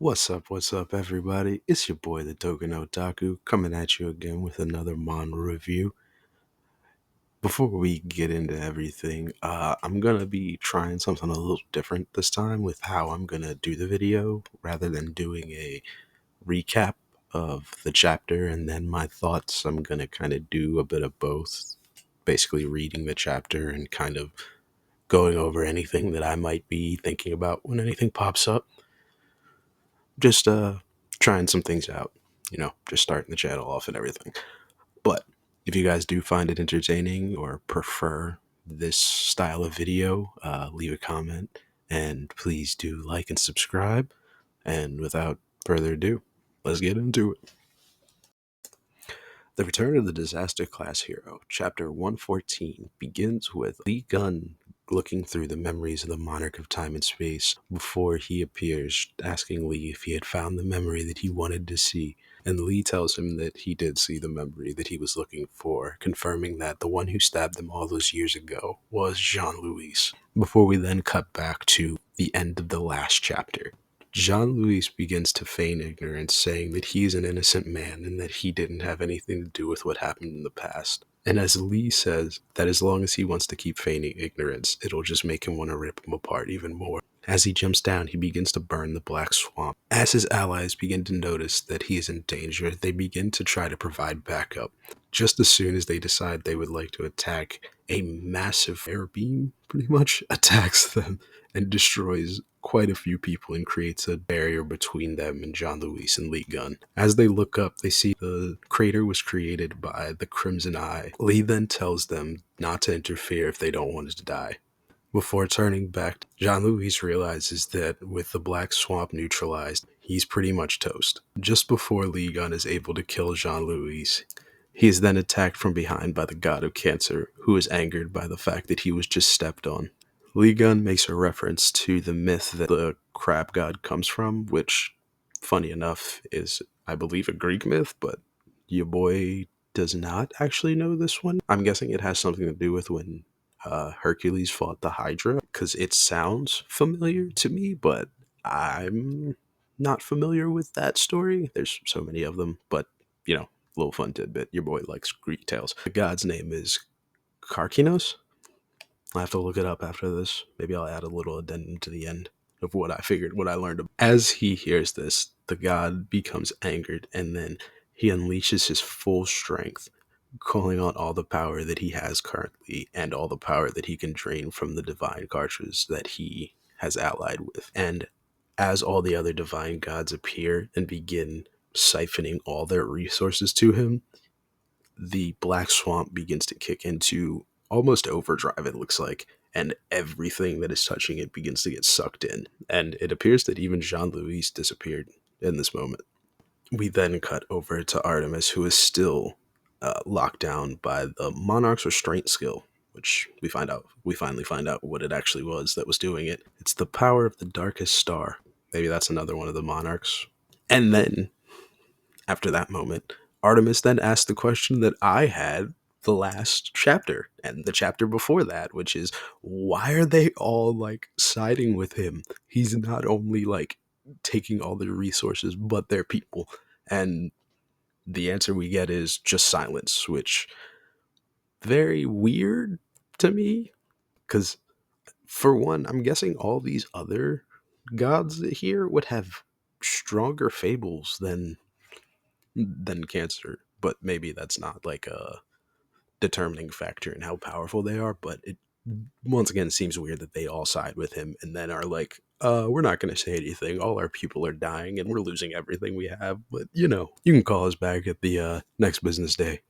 What's up, everybody? It's your boy, the Token Otaku, coming at you again with another manga review. Before we get into everything, I'm gonna be trying something a little different this time with how I'm gonna do the video, rather than doing a recap of the chapter and then my thoughts. I'm gonna kind of do a bit of both, basically reading the chapter and kind of going over anything that I might be thinking about when anything pops up. Just trying some things out, just starting the channel off and everything. But if you guys do find it entertaining or prefer this style of video, leave a comment and please do like and subscribe. And without further ado, let's get into it. The Return of the Disaster Class Hero, Chapter 114, begins with Lee Gunn looking through the memories of the Monarch of Time and Space before he appears, asking Lee if he had found the memory that he wanted to see. And Lee tells him that he did see the memory that he was looking for, confirming that the one who stabbed them all those years ago was Jean-Louis. Before we then cut back to the end of the last chapter. Jean-Louis begins to feign ignorance, saying that he is an innocent man and that he didn't have anything to do with what happened in the past. And as Lee says, that as long as he wants to keep feigning ignorance, it'll just make him want to rip him apart even more. As he jumps down, he begins to burn the Black Swamp. As his allies begin to notice that he is in danger, they begin to try to provide backup. Just as soon as they decide they would like to attack, a massive air beam pretty much attacks them and destroys quite a few people and creates a barrier between them and Jean-Louis and Lee Gunn. As they look up, they see the crater was created by the Crimson Eye. Lee then tells them not to interfere if they don't want to die. Before turning back, Jean-Louis realizes that with the Black Swamp neutralized, he's pretty much toast. Just before Lee Gunn is able to kill Jean-Louis, he is then attacked from behind by the God of Cancer, who is angered by the fact that he was just stepped on. Lee Gunn makes a reference to the myth that the crab god comes from, which, funny enough, is, I believe, a Greek myth, but your boy does not actually know this one. I'm guessing it has something to do with when Hercules fought the Hydra, because it sounds familiar to me, but I'm not familiar with that story. There's so many of them, but, little fun tidbit. Your boy likes Greek tales. The god's name is Karkinos. I'll have to look it up after this. Maybe I'll add a little addendum to the end of what I learned. As he hears this, the god becomes angered, and then he unleashes his full strength, calling on all the power that he has currently and all the power that he can drain from the divine cartridge that he has allied with. And as all the other divine gods appear and begin siphoning all their resources to him, the Black Swamp begins to kick into almost overdrive, it looks like, and everything that is touching it begins to get sucked in. And it appears that even Jean-Louis disappeared in this moment. We then cut over to Artemis, who is still locked down by the Monarch's restraint skill, which we finally find out what it actually was that was doing it. It's the power of the darkest star. Maybe that's another one of the Monarchs. And then, after that moment, Artemis then asked the question that I had the last chapter and the chapter before that, which is, why are they all like siding with him? He's not only like taking all their resources, but their people. And the answer we get is just silence, which very weird to me, because for one, I'm guessing all these other gods here would have stronger fables than Cancer, but maybe that's not like a determining factor in how powerful they are. But it once again seems weird that they all side with him and then are like, we're not going to say anything, all our people are dying and we're losing everything we have, but you can call us back at the next business day.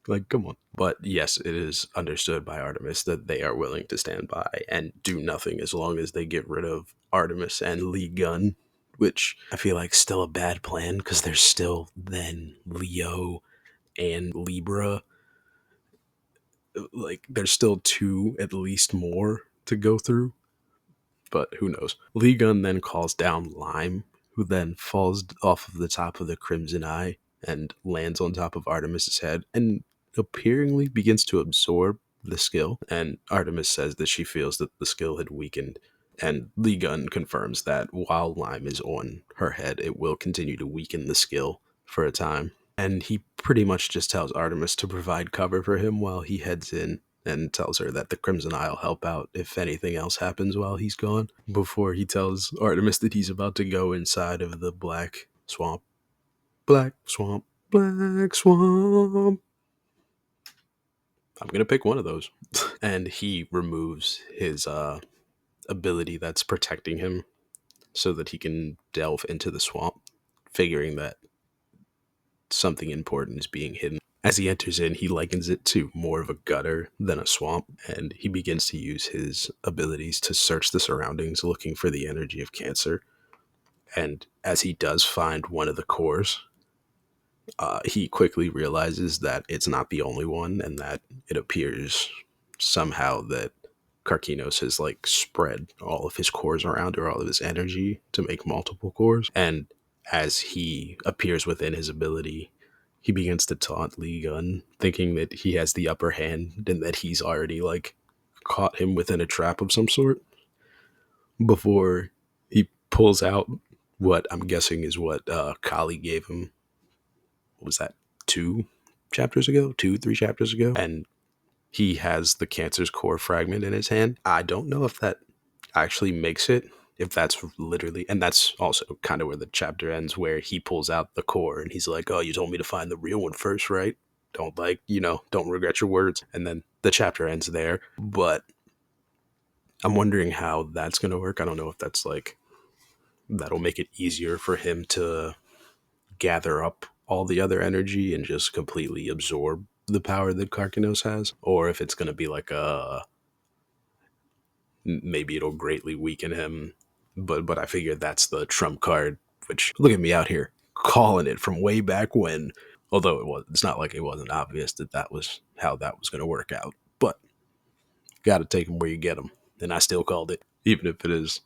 Like, come on. But yes, it is understood by Artemis that they are willing to stand by and do nothing as long as they get rid of Artemis and Lee Gunn, which I feel like still a bad plan because there's still then Leo and Libra. Like, there's still two at least more to go through, but who knows. Lee Gunn then calls down Lime, who then falls off of the top of the Crimson Eye and lands on top of Artemis's head and appearingly begins to absorb the skill. And Artemis says that she feels that the skill had weakened And Lee Gun confirms that while Lime is on her head, it will continue to weaken the skill for a time. And he pretty much just tells Artemis to provide cover for him while he heads in, and tells her that the Crimson Eye will help out if anything else happens while he's gone, before he tells Artemis that he's about to go inside of the Black Swamp. Black Swamp. Black Swamp. I'm going to pick one of those. And he removes his ability that's protecting him so that he can delve into the swamp, figuring that something important is being hidden. As he enters in, he likens it to more of a gutter than a swamp, and he begins to use his abilities to search the surroundings looking for the energy of Cancer. And as he does find one of the cores, he quickly realizes that it's not the only one, and that it appears somehow that Karkinos has like spread all of his cores around, or all of his energy, to make multiple cores. And as he appears within his ability, he begins to taunt Lee Gun, thinking that he has the upper hand and that he's already like caught him within a trap of some sort, before he pulls out what I'm guessing is what Kali gave him. What was that, 3 chapters ago? And he has the Cancer's core fragment in his hand. I don't know if that actually makes it, if that's literally, and that's also kind of where the chapter ends, where he pulls out the core and he's like, oh, you told me to find the real one first, right? Don't don't regret your words. And then the chapter ends there. But I'm wondering how that's going to work. I don't know if that's like, that'll make it easier for him to gather up all the other energy and just completely absorb the power that Karkinos has, or if it's going to be like maybe it'll greatly weaken him. But I figured that's the trump card, which, look at me out here calling it from way back when. Although it's not like it wasn't obvious that that was how that was going to work out. But got to take them where you get them, and I still called it, even if it is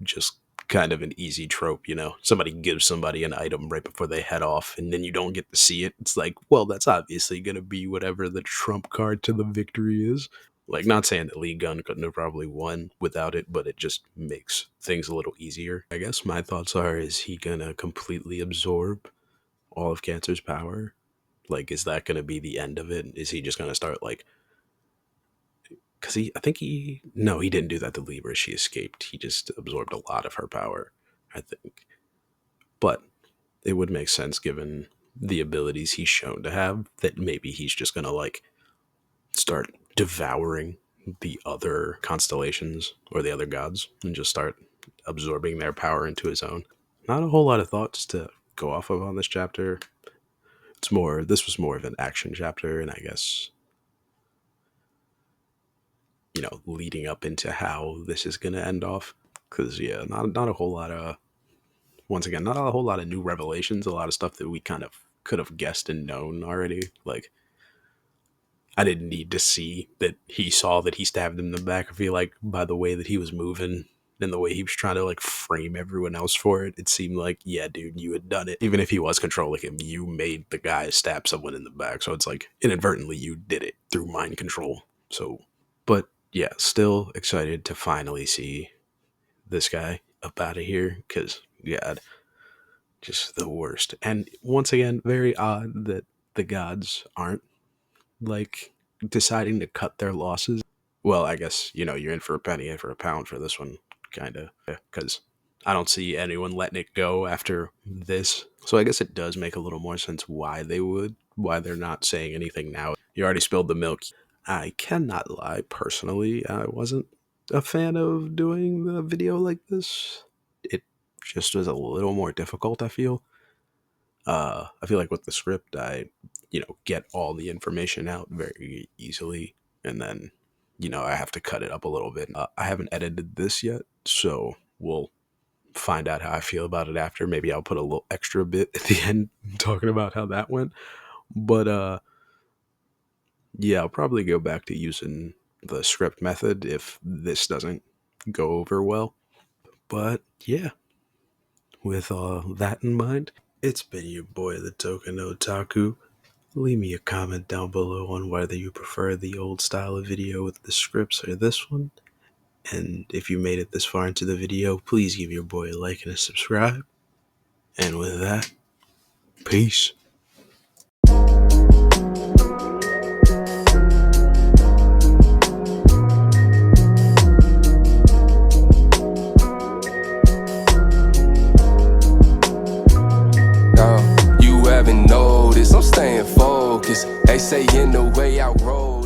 just kind of an easy trope. Somebody gives somebody an item right before they head off, and then you don't get to see it. It's like, well, that's obviously going to be whatever the trump card to the victory is. Like, not saying that Lee Gun couldn't have probably won without it, but it just makes things a little easier. I guess my thoughts are, is he gonna completely absorb all of Cancer's power? Like, is that gonna be the end of it? Is he just gonna start like, because no, he didn't do that to Libra. She escaped. He just absorbed a lot of her power, I think. But it would make sense, given the abilities he's shown to have, that maybe he's just gonna like start devouring the other constellations or the other gods and just start absorbing their power into his own. Not a whole lot of thoughts to go off of on this chapter. This was more of an action chapter, and I guess, leading up into how this is going to end off. Because, yeah, not a whole lot of, once again, not a whole lot of new revelations, a lot of stuff that we kind of could have guessed and known already. Like, I didn't need to see that he saw that he stabbed him in the back. I feel like by the way that he was moving and the way he was trying to like frame everyone else for it, it seemed like, yeah, dude, you had done it. Even if he was controlling him, you made the guy stab someone in the back. So it's like inadvertently you did it through mind control. So, but yeah, still excited to finally see this guy up out of here, because, God, just the worst. And once again, very odd that the gods aren't like deciding to cut their losses. Well, I guess, you're in for a penny, in for a pound for this one, kind of, because I don't see anyone letting it go after this. So I guess it does make a little more sense why they're not saying anything now. You already spilled the milk. I cannot lie, personally, I wasn't a fan of doing the video like this. It just was a little more difficult, I feel. I feel like with the script, I, get all the information out very easily, and then, I have to cut it up a little bit. I haven't edited this yet, so we'll find out how I feel about it after. Maybe I'll put a little extra bit at the end talking about how that went. But yeah, I'll probably go back to using the script method if this doesn't go over well. But yeah, with that in mind, it's been your boy, the Token Otaku. Leave me a comment down below on whether you prefer the old style of video with the scripts or this one. And if you made it this far into the video, please give your boy a like and a subscribe. And with that, peace. You haven't noticed, I'm staying focused. They say in the way I roll.